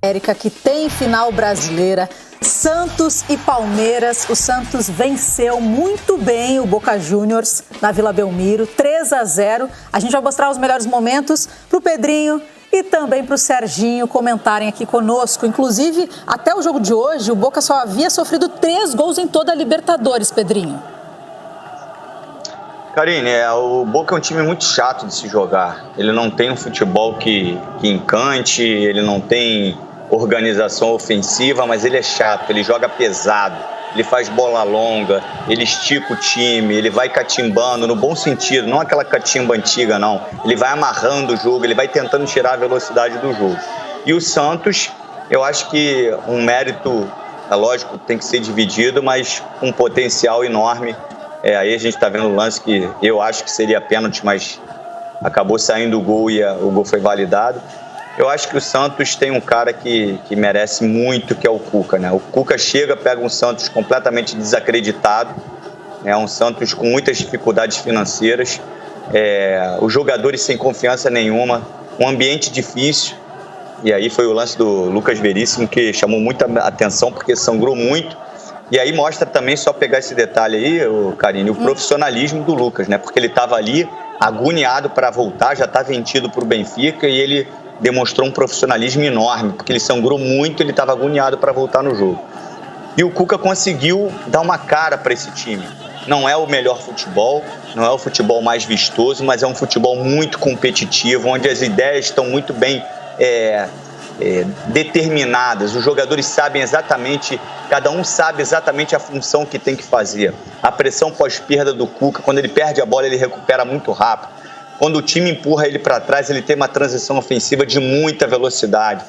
América, que tem final brasileira, Santos e Palmeiras. O Santos venceu muito bem o Boca Juniors na Vila Belmiro, 3-0. A gente vai mostrar os melhores momentos para o Pedrinho e também para o Serginho comentarem aqui conosco. Inclusive, até o jogo de hoje, o Boca só havia sofrido 3 gols em toda a Libertadores, Pedrinho. Karine, o Boca é um time muito chato de se jogar. Ele não tem um futebol que encante, ele não tem organização ofensiva, mas ele é chato, ele joga pesado, ele faz bola longa, ele estica o time, ele vai catimbando, no bom sentido, não aquela catimba antiga, não. Ele vai amarrando o jogo, ele vai tentando tirar a velocidade do jogo. E o Santos, eu acho que um mérito, é lógico, tem que ser dividido, mas um potencial enorme. Aí a gente está vendo o lance que eu acho que seria pênalti, mas acabou saindo o gol e o gol foi validado. Eu acho que o Santos tem um cara que merece muito, que é o Cuca, né? O Cuca chega, pega um Santos completamente desacreditado, né? Um Santos com muitas dificuldades financeiras, os jogadores sem confiança nenhuma, um ambiente difícil. E aí foi o lance do Lucas Veríssimo que chamou muita atenção, porque sangrou muito. E aí mostra também, só pegar esse detalhe aí, Karine, o profissionalismo do Lucas, né? Porque ele estava ali agoniado para voltar, já está vendido para o Benfica e ele demonstrou um profissionalismo enorme, porque ele sangrou muito, ele estava agoniado para voltar no jogo. E o Cuca conseguiu dar uma cara para esse time. Não é o melhor futebol, não é o futebol mais vistoso, mas é um futebol muito competitivo, onde as ideias estão muito bem determinadas. Os jogadores sabem exatamente, cada um sabe exatamente a função que tem que fazer. A pressão pós-perda do Cuca, quando ele perde a bola, ele recupera muito rápido. Quando o time empurra ele para trás, ele tem uma transição ofensiva de muita velocidade.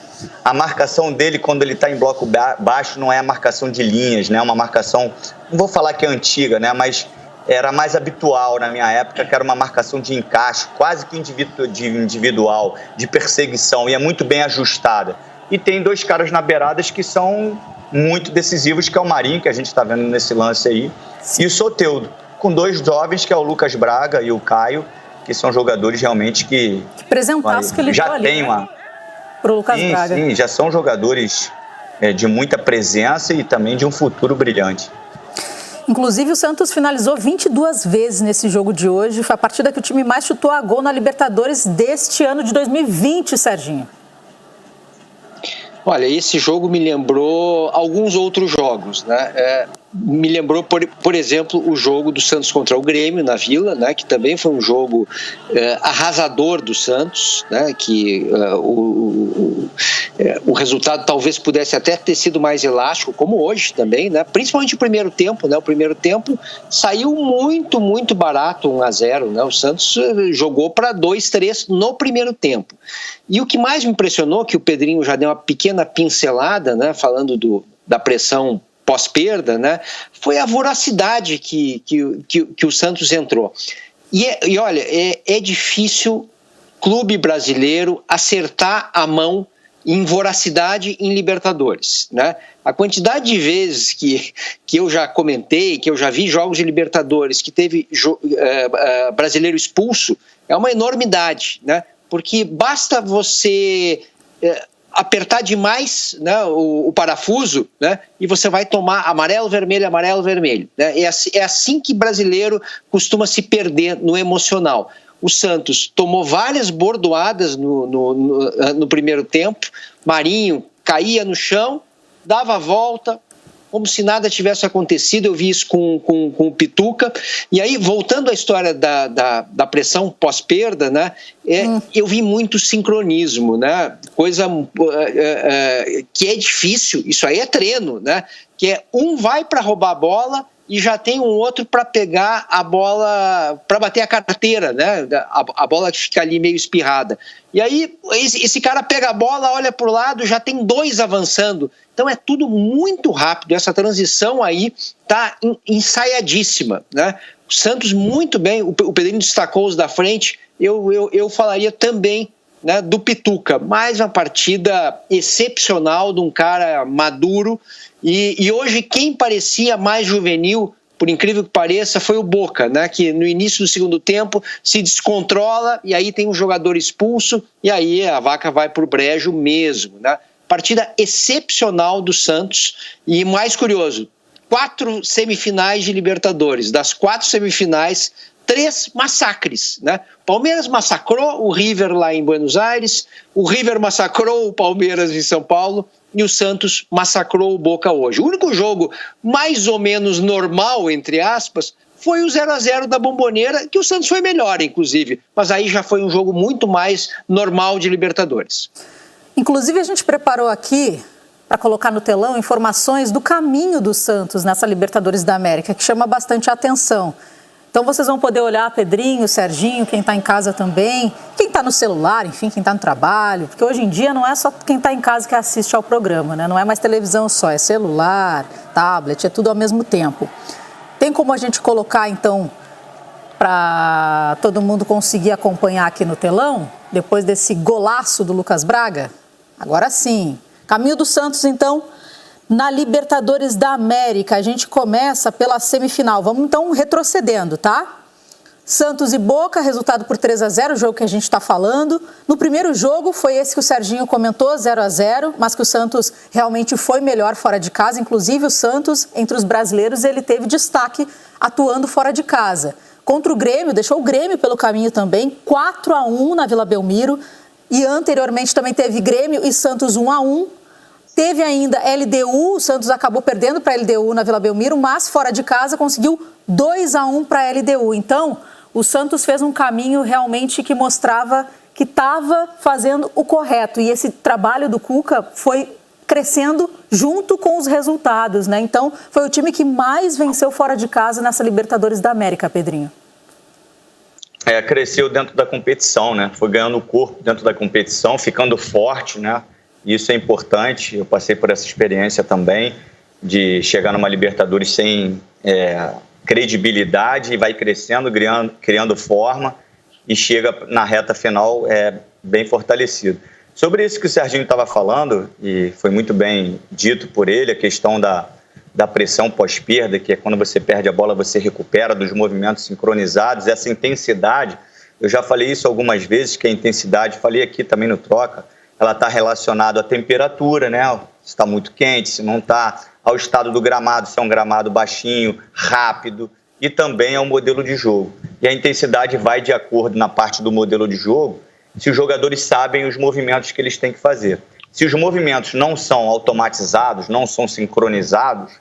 A marcação dele, quando ele está em bloco baixo, não é a marcação de linhas, né? É uma marcação, não vou falar que é antiga, né? Mas era mais habitual na minha época, que era uma marcação de encaixe, quase que individual, de perseguição, e é muito bem ajustada. E tem 2 caras na beiradas que são muito decisivos, que é o Marinho, que a gente está vendo nesse lance aí, e o Soteldo, com 2 jovens, que é o Lucas Braga e o Caio, que são jogadores realmente que presentaço que ele já tem uma... Pro Lucas Braga. Sim, já são jogadores de muita presença e também de um futuro brilhante. Inclusive, o Santos finalizou 22 vezes nesse jogo de hoje. Foi a partida que o time mais chutou a gol na Libertadores deste ano de 2020, Serginho. Olha, esse jogo me lembrou alguns outros jogos, né? Me lembrou, por exemplo, o jogo do Santos contra o Grêmio na Vila, né? Que também foi um jogo arrasador do Santos, né? Que o resultado talvez pudesse até ter sido mais elástico, como hoje também, né? Principalmente o primeiro tempo, né? O primeiro tempo saiu muito, muito barato, 1-0, né? O Santos jogou para 2-3 no primeiro tempo. E o que mais me impressionou, que o Pedrinho já deu uma pequena pincelada, né? Falando da pressão pós-perda, né? Foi a voracidade que o Santos entrou. E olha, é difícil clube brasileiro acertar a mão em voracidade em Libertadores, né? A quantidade de vezes que eu já comentei, que eu já vi jogos de Libertadores que teve brasileiro expulso, é uma enormidade, né? Porque basta você apertar demais, né, o parafuso, né, e você vai tomar amarelo, vermelho, né? É assim que brasileiro costuma se perder no emocional. O Santos tomou várias bordoadas no primeiro tempo. Marinho caía no chão, dava a volta, como se nada tivesse acontecido. Eu vi isso com o Pituca. E aí, voltando à história da pressão pós-perda, né, eu vi muito sincronismo, né, coisa que é difícil. Isso aí é treino, né, que é um vai para roubar a bola e já tem um outro para pegar a bola, para bater a carteira, né? A bola que fica ali meio espirrada. E aí esse cara pega a bola, olha para o lado, já tem 2 avançando. Então é tudo muito rápido, essa transição aí está ensaiadíssima, né? O Santos muito bem, o Pedrinho destacou os da frente, eu falaria também, né, do Pituca. Mais uma partida excepcional de um cara maduro. E hoje quem parecia mais juvenil, por incrível que pareça, foi o Boca, né? Que no início do segundo tempo se descontrola e aí tem um jogador expulso e aí a vaca vai para o brejo mesmo, né? partida excepcional do Santos e, mais curioso, 4 semifinais de Libertadores. Das 4 semifinais, 3 massacres, né? Palmeiras massacrou o River lá em Buenos Aires, o River massacrou o Palmeiras em São Paulo e o Santos massacrou o Boca hoje. O único jogo mais ou menos normal, entre aspas, foi o 0-0 da Bombonera, que o Santos foi melhor, inclusive, mas aí já foi um jogo muito mais normal de Libertadores. Inclusive, a gente preparou aqui, para colocar no telão, informações do caminho do Santos nessa Libertadores da América, que chama bastante a atenção. Então, vocês vão poder olhar Pedrinho, Serginho, quem está em casa também, quem está no celular, enfim, quem está no trabalho, porque hoje em dia não é só quem está em casa que assiste ao programa, né? Não é mais televisão só, é celular, tablet, é tudo ao mesmo tempo. Tem como a gente colocar, então, para todo mundo conseguir acompanhar aqui no telão, depois desse golaço do Lucas Braga? Agora sim. Caminho do Santos, então, na Libertadores da América. A gente começa pela semifinal. Vamos, então, retrocedendo, tá? Santos e Boca, resultado por 3-0, o jogo que a gente está falando. No primeiro jogo, foi esse que o Serginho comentou, 0-0, mas que o Santos realmente foi melhor fora de casa. Inclusive, o Santos, entre os brasileiros, ele teve destaque atuando fora de casa. Contra o Grêmio, deixou o Grêmio pelo caminho também, 4-1 na Vila Belmiro. E anteriormente também teve Grêmio e Santos 1-1. Teve ainda LDU, o Santos acabou perdendo para a LDU na Vila Belmiro, mas fora de casa conseguiu 2-1 para a LDU. Então, o Santos fez um caminho realmente que mostrava que estava fazendo o correto. E esse trabalho do Cuca foi crescendo junto com os resultados, né? Então, foi o time que mais venceu fora de casa nessa Libertadores da América, Pedrinho. Cresceu dentro da competição, né? Foi ganhando corpo dentro da competição, ficando forte, né? Isso é importante. Eu passei por essa experiência também, de chegar numa Libertadores sem credibilidade e vai crescendo, criando forma e chega na reta final bem fortalecido. Sobre isso que o Serginho estava falando, e foi muito bem dito por ele, a questão da pressão pós-perda, que é quando você perde a bola, você recupera dos movimentos sincronizados, essa intensidade, eu já falei isso algumas vezes, que a intensidade, falei aqui também no Troca, ela está relacionada à temperatura, né? Se está muito quente, se não está, ao estado do gramado, se é um gramado baixinho, rápido, e também ao modelo de jogo. E a intensidade vai de acordo na parte do modelo de jogo, se os jogadores sabem os movimentos que eles têm que fazer. Se os movimentos não são automatizados, não são sincronizados,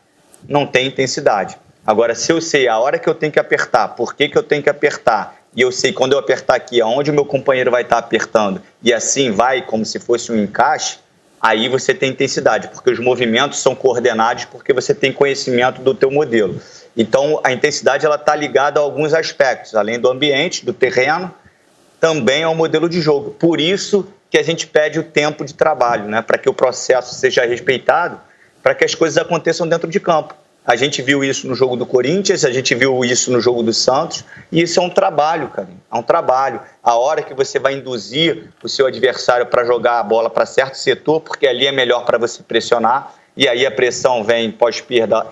não tem intensidade. Agora, se eu sei a hora que eu tenho que apertar, por que eu tenho que apertar, e eu sei quando eu apertar aqui, aonde o meu companheiro vai estar apertando, e assim vai, como se fosse um encaixe, aí você tem intensidade, porque os movimentos são coordenados, porque você tem conhecimento do teu modelo. Então, a intensidade está ligada a alguns aspectos, além do ambiente, do terreno, também ao modelo de jogo. Por isso que a gente pede o tempo de trabalho, né, para que o processo seja respeitado, para que as coisas aconteçam dentro de campo. A gente viu isso no jogo do Corinthians, a gente viu isso no jogo do Santos, e isso é um trabalho, cara. É um trabalho. A hora que você vai induzir o seu adversário para jogar a bola para certo setor, porque ali é melhor para você pressionar, e aí a pressão vem pós-perda,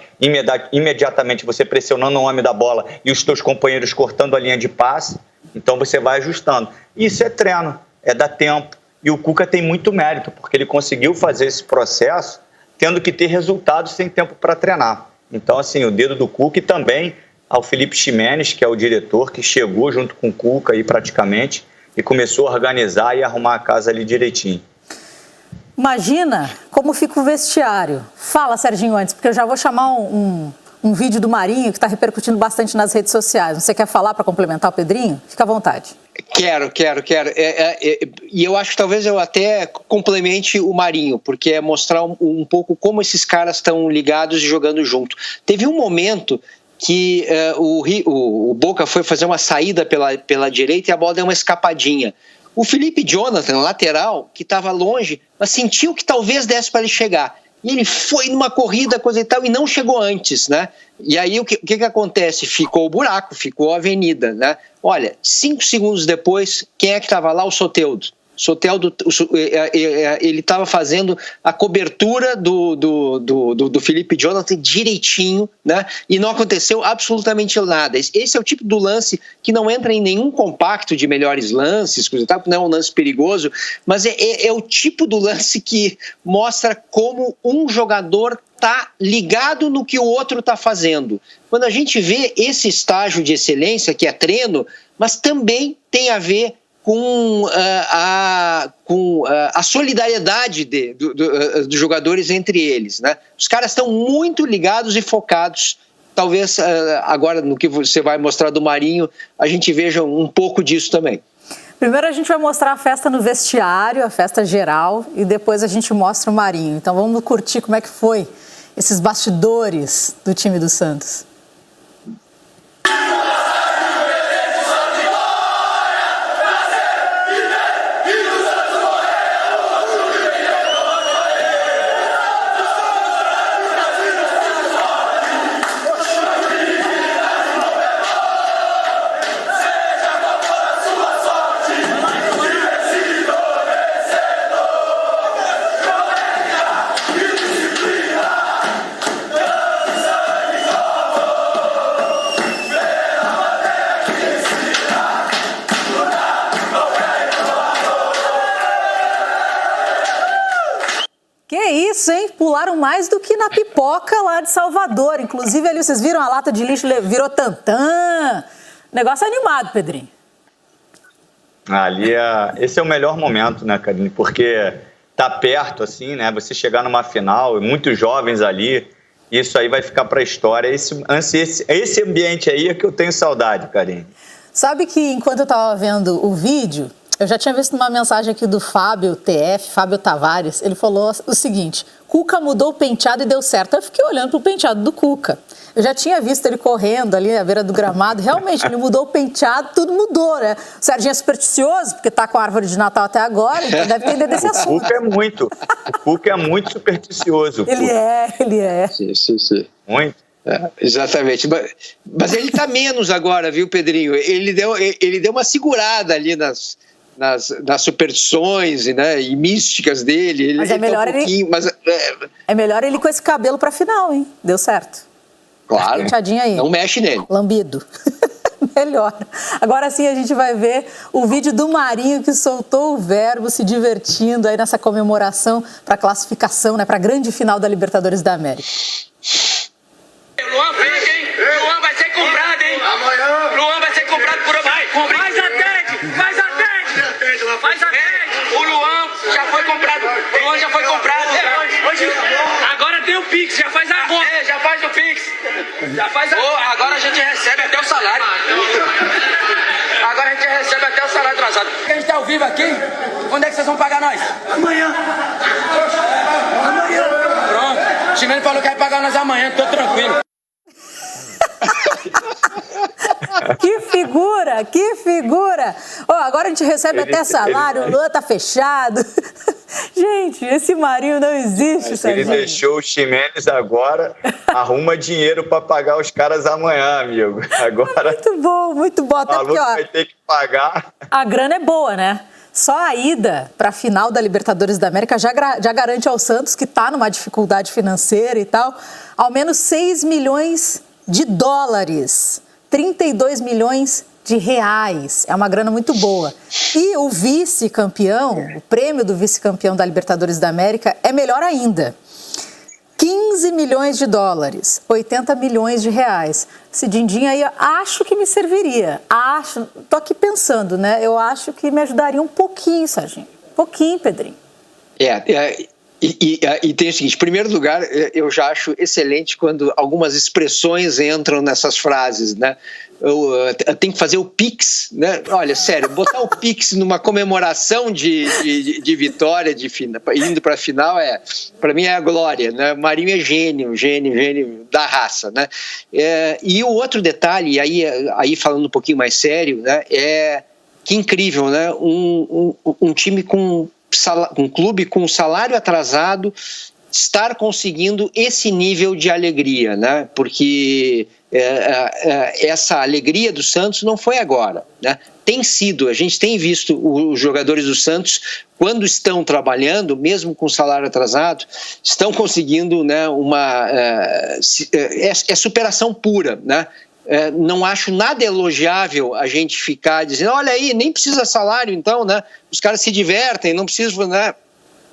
imediatamente você pressionando o homem da bola e os teus companheiros cortando a linha de passe, então você vai ajustando. Isso é treino, é dar tempo. E o Cuca tem muito mérito, porque ele conseguiu fazer esse processo tendo que ter resultados sem tempo para treinar. Então, assim, o dedo do Cuca e também ao Felipe Ximenes, que é o diretor, que chegou junto com o Cuca aí praticamente e começou a organizar e arrumar a casa ali direitinho. Imagina como fica o vestiário. Fala, Serginho, antes, porque eu já vou chamar um vídeo do Marinho que está repercutindo bastante nas redes sociais. Você quer falar para complementar o Pedrinho? Fica à vontade. Quero. E eu acho que talvez eu até complemente o Marinho, porque é mostrar um pouco como esses caras estão ligados e jogando junto. Teve um momento que o Boca foi fazer uma saída pela direita e a bola deu uma escapadinha. O Felipe Jonathan, lateral, que estava longe, mas sentiu que talvez desse para ele chegar. E ele foi numa corrida, coisa e tal, e não chegou antes, né? E aí o que acontece? Ficou o buraco, ficou a avenida, né? Olha, 5 segundos depois, quem é que estava lá? O Soteldo. Soteldo, ele estava fazendo a cobertura do Felipe Jonathan direitinho, né? E não aconteceu absolutamente nada. Esse é o tipo do lance que não entra em nenhum compacto de melhores lances, não é um lance perigoso, mas é o tipo do lance que mostra como um jogador está ligado no que o outro está fazendo. Quando a gente vê esse estágio de excelência, que é treino, mas também tem a ver com a solidariedade dos jogadores entre eles, né? Os caras estão muito ligados e focados. Talvez agora, no que você vai mostrar do Marinho, a gente veja um pouco disso também. Primeiro a gente vai mostrar a festa no vestiário, a festa geral, e depois a gente mostra o Marinho. Então vamos curtir como é que foi esses bastidores do time do Santos. Que isso, hein? Pularam mais do que na pipoca lá de Salvador. Inclusive, ali vocês viram a lata de lixo, virou tantã. Negócio animado, Pedrinho. Ali esse é o melhor momento, né, Karine? Porque tá perto, assim, né? Você chegar numa final, muitos jovens ali, isso aí vai ficar para a história. Esse ambiente aí é que eu tenho saudade, Karine. Sabe que enquanto eu estava vendo o vídeo, eu já tinha visto uma mensagem aqui do Fábio TF, Fábio Tavares. Ele falou o seguinte: Cuca mudou o penteado e deu certo. Eu fiquei olhando pro penteado do Cuca. Eu já tinha visto ele correndo ali à beira do gramado. Realmente, ele mudou o penteado, tudo mudou, né? O Serginho é supersticioso, porque tá com a árvore de Natal até agora, então deve entender desse assunto. O Cuca é muito supersticioso. Ele é. Sim. Muito. Exatamente, mas ele tá menos agora, viu, Pedrinho? Ele deu uma segurada ali nas superstições, né, e místicas dele. Mas é melhor é melhor ele com esse cabelo pra final, hein? Deu certo. Claro, aí. Não mexe nele. Lambido. Melhor. Agora sim a gente vai ver o vídeo do Marinho, que soltou o verbo, se divertindo aí nessa comemoração para classificação, né, para a grande final da Libertadores da América. Luan fica, hein? Luan vai ser comprado, hein? Amanhã. Luan vai ser comprado por... Faz a TED. O Luan já foi comprado. Agora tem o Pix, já faz a conta. Já faz o Pix. Agora a gente recebe até o salário. Atrasado. A gente tá ao vivo aqui. Quando é que vocês vão pagar nós? Amanhã. Pronto. O Chimene falou que vai pagar nós amanhã, tô tranquilo. Que figura! Agora a gente recebe até salário, o Luan tá fechado. Gente, esse Marinho não existe, Sérgio. Ele deixou o Ximenes agora, arruma dinheiro para pagar os caras amanhã, amigo. Agora, muito bom. Até porque, vai ter que pagar. A grana é boa, né? Só a ida para a final da Libertadores da América já garante ao Santos, que está numa dificuldade financeira e tal, ao menos 6 milhões de dólares, 32 milhões de reais. É uma grana muito boa. E o vice-campeão, o prêmio do vice-campeão da Libertadores da América é melhor ainda. 15 milhões de dólares, 80 milhões de reais. Esse din-din aí, acho que me serviria. Tô aqui pensando, né? Eu acho que me ajudaria um pouquinho, Serginho. Um pouquinho, Pedrinho. E tem o seguinte: em primeiro lugar, eu já acho excelente quando algumas expressões entram nessas frases, né? Eu tenho que fazer o Pix, né? Olha, sério, botar o Pix numa comemoração de vitória, indo para a final, para mim é a glória, né? Marinho é gênio da raça, né? E o outro detalhe, aí falando um pouquinho mais sério, né? Que incrível, né? Um time um clube com salário atrasado estar conseguindo esse nível de alegria, né? Porque essa alegria do Santos não foi agora, né? Tem sido, a gente tem visto os jogadores do Santos, quando estão trabalhando, mesmo com salário atrasado, estão conseguindo, né, superação pura, né? Não acho nada elogiável a gente ficar dizendo, olha aí, nem precisa salário então, né? Os caras se divertem, não precisam, né?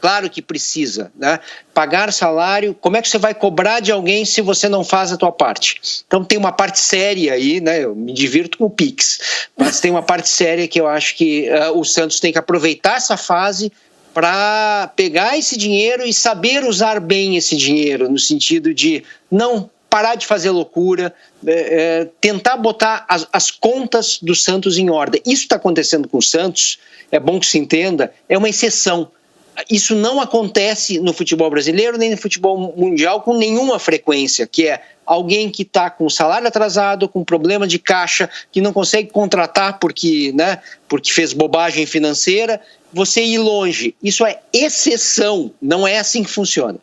Claro que precisa, né? Pagar salário, como é que você vai cobrar de alguém se você não faz a tua parte? Então tem uma parte séria aí, né? Eu me divirto com o Pix, mas tem uma parte séria que eu acho que o Santos tem que aproveitar essa fase para pegar esse dinheiro e saber usar bem esse dinheiro, no sentido de não parar de fazer loucura, tentar botar as contas do Santos em ordem. Isso está acontecendo com o Santos, é bom que se entenda, é uma exceção. Isso não acontece no futebol brasileiro nem no futebol mundial com nenhuma frequência, que é alguém que está com salário atrasado, com problema de caixa, que não consegue contratar porque fez bobagem financeira, você ir longe. Isso é exceção, não é assim que funciona.